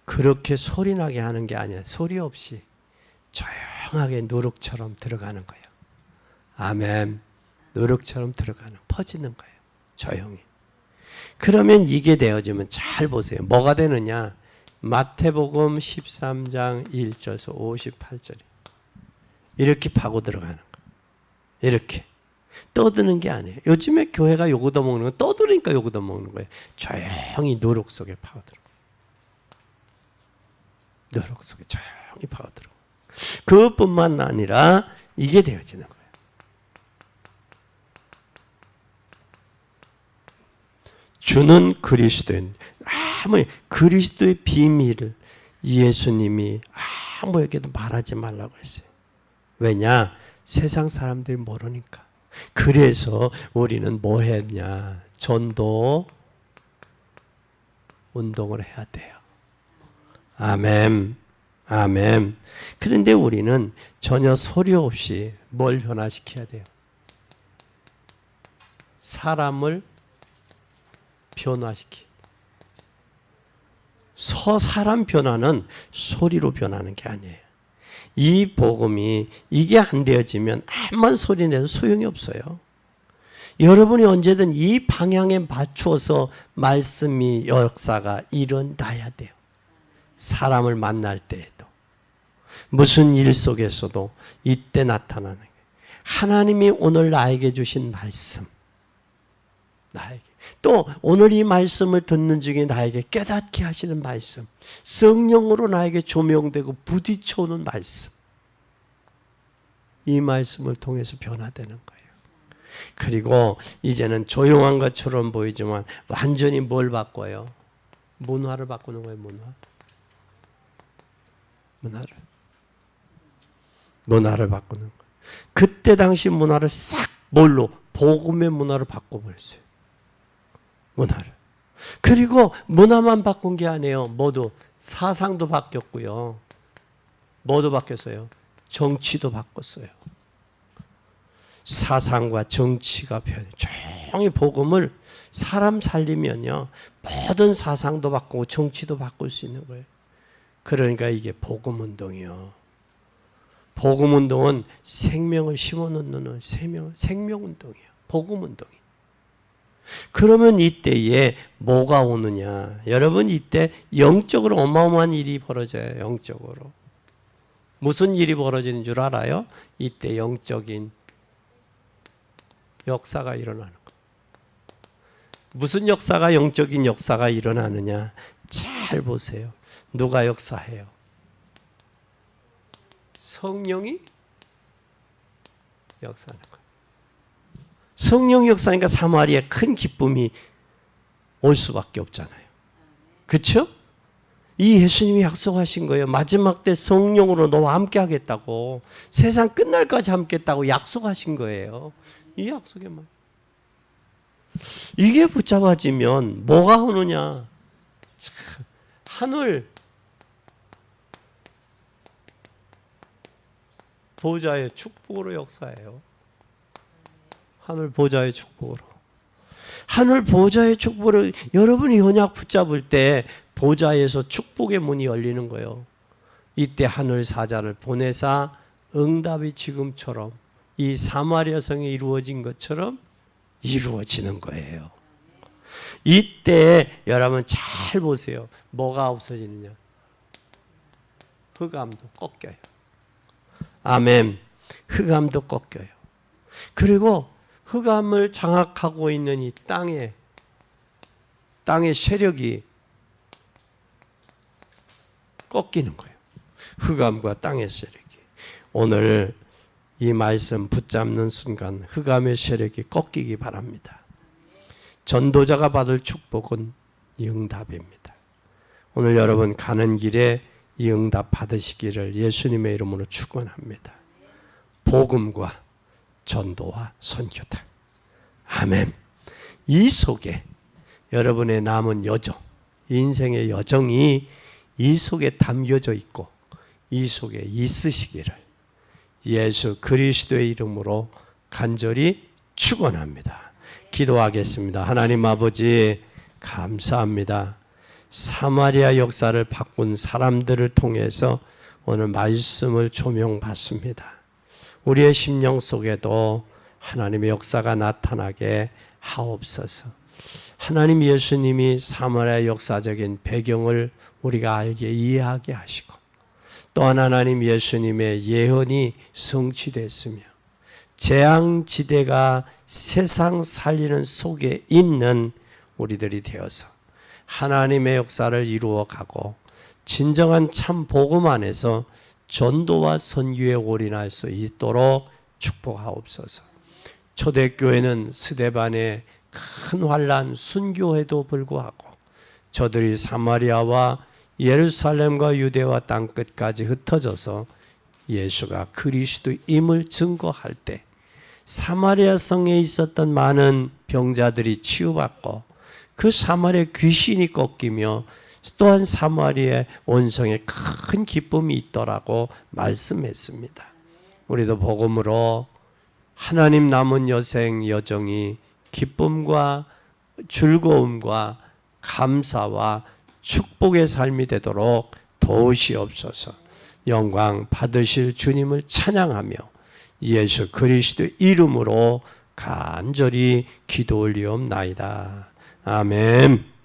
그렇게 소리나게 하는 게 아니야. 소리 없이 조용하게 누룩처럼 들어가는 거예요. 아멘. 누룩처럼 들어가는, 퍼지는 거예요. 조용히. 그러면 이게 되어지면 잘 보세요. 뭐가 되느냐? 마태복음 13장 1절에서 58절에 이렇게 파고 들어가는 거예요. 이렇게. 떠드는 게 아니에요. 요즘에 교회가 요거 더 먹는 거, 떠들으니까 요거 더 먹는 거예요. 조용히 누룩 속에 파고들어. 누룩 속에 조용히 파고들어. 그것뿐만 아니라 이게 되어지는 거예요. 주는 그리스도인. 아무 그리스도의 비밀을 예수님이 아무에게도 말하지 말라고 했어요. 왜냐? 세상 사람들이 모르니까. 그래서 우리는 뭐 했냐? 전도 운동을 해야 돼요. 아멘. 아멘. 그런데 우리는 전혀 소리 없이 뭘 변화시켜야 돼요? 사람을 변화시키. 사람 변화는 소리로 변하는 게 아니에요. 이 복음이 이게 안 되어지면 아무만 소리 내도 소용이 없어요. 여러분이 언제든 이 방향에 맞추어서 말씀이 역사가 일어나야 돼요. 사람을 만날 때에도 무슨 일 속에서도 이때 나타나는 거예요. 하나님이 오늘 나에게 주신 말씀, 나에게 또 오늘 이 말씀을 듣는 중에 나에게 깨닫게 하시는 말씀, 성령으로 나에게 조명되고 부딪혀오는 말씀, 이 말씀을 통해서 변화되는 거예요. 그리고 이제는 조용한 것처럼 보이지만 완전히 뭘 바꿔요? 문화를 바꾸는 거예요. 문화를 바꾸는 거예요. 그때 당시 문화를 싹 뭘로? 복음의 문화로 바꿔버렸어요. 문화를. 그리고 문화만 바꾼 게 아니에요. 모두 사상도 바뀌었고요. 뭐도 바뀌었어요? 정치도 바꿨어요. 사상과 정치가 변해. 조용히 복음을 사람 살리면요, 모든 사상도 바꾸고 정치도 바꿀 수 있는 거예요. 그러니까 이게 복음운동이요. 복음운동은 생명을 심어놓는 생명운동이에요. 복음운동이. 그러면 이때에 뭐가 오느냐? 여러분 이때 영적으로 어마어마한 일이 벌어져요. 영적으로. 무슨 일이 벌어지는 줄 알아요? 이때 영적인 역사가 일어나는 거예요. 무슨 역사가 영적인 역사가 일어나느냐? 잘 보세요. 누가 역사해요? 성령이 역사하는 거예요. 성령이 역사니까 사마리아에 큰 기쁨이 올 수밖에 없잖아요. 그렇죠? 이 예수님이 약속하신 거예요. 마지막 때 성령으로 너와 함께 하겠다고, 세상 끝날까지 함께 했다고 약속하신 거예요. 이 약속의 말. 이게 붙잡아지면 뭐가 오느냐? 하늘 보좌의 축복으로 역사해요. 하늘 보좌의 축복으로. 하늘 보좌의 축복으로 여러분이 언약 붙잡을 때 보좌에서 축복의 문이 열리는 거예요. 이때 하늘 사자를 보내사 응답이 지금처럼 이 사마리아 성에 이루어진 것처럼 이루어지는 거예요. 이때 여러분 잘 보세요. 뭐가 없어지느냐? 흑암도 꺾여요. 아멘. 흑암도 꺾여요. 그리고 흑암을 장악하고 있는 이 땅의 세력이 꺾이는 거예요. 흑암과 땅의 세력이. 오늘 이 말씀 붙잡는 순간 흑암의 세력이 꺾이기 바랍니다. 전도자가 받을 축복은 이 응답입니다. 오늘 여러분 가는 길에 이 응답 받으시기를 예수님의 이름으로 축원합니다. 복음과 전도와 선교다. 아멘. 이 속에 여러분의 남은 여정, 인생의 여정이 이 속에 담겨져 있고 이 속에 있으시기를 예수 그리스도의 이름으로 간절히 축원합니다. 기도하겠습니다. 하나님 아버지 감사합니다. 사마리아 역사를 바꾼 사람들을 통해서 오늘 말씀을 조명받습니다. 우리의 심령 속에도 하나님의 역사가 나타나게 하옵소서. 하나님 예수님이 사마리아 역사적인 배경을 우리가 알게 이해하게 하시고 또한 하나님 예수님의 예언이 성취됐으며 재앙지대가 세상 살리는 속에 있는 우리들이 되어서 하나님의 역사를 이루어가고 진정한 참 복음 안에서 전도와 선교에 올인할 수 있도록 축복하옵소서. 초대교회는 스데반의 큰 환난 순교에도 불구하고 저들이 사마리아와 예루살렘과 유대와 땅끝까지 흩어져서 예수가 그리스도임을 증거할 때 사마리아 성에 있었던 많은 병자들이 치유받고 그 사마리아 귀신이 꺾이며 또한 사마리아의 원성에 큰 기쁨이 있더라고 말씀했습니다. 우리도 복음으로 하나님 남은 여생 여정이 기쁨과 즐거움과 감사와 축복의 삶이 되도록 도우시옵소서. 영광 받으실 주님을 찬양하며 예수 그리스도의 이름으로 간절히 기도 올리옵나이다. 아멘.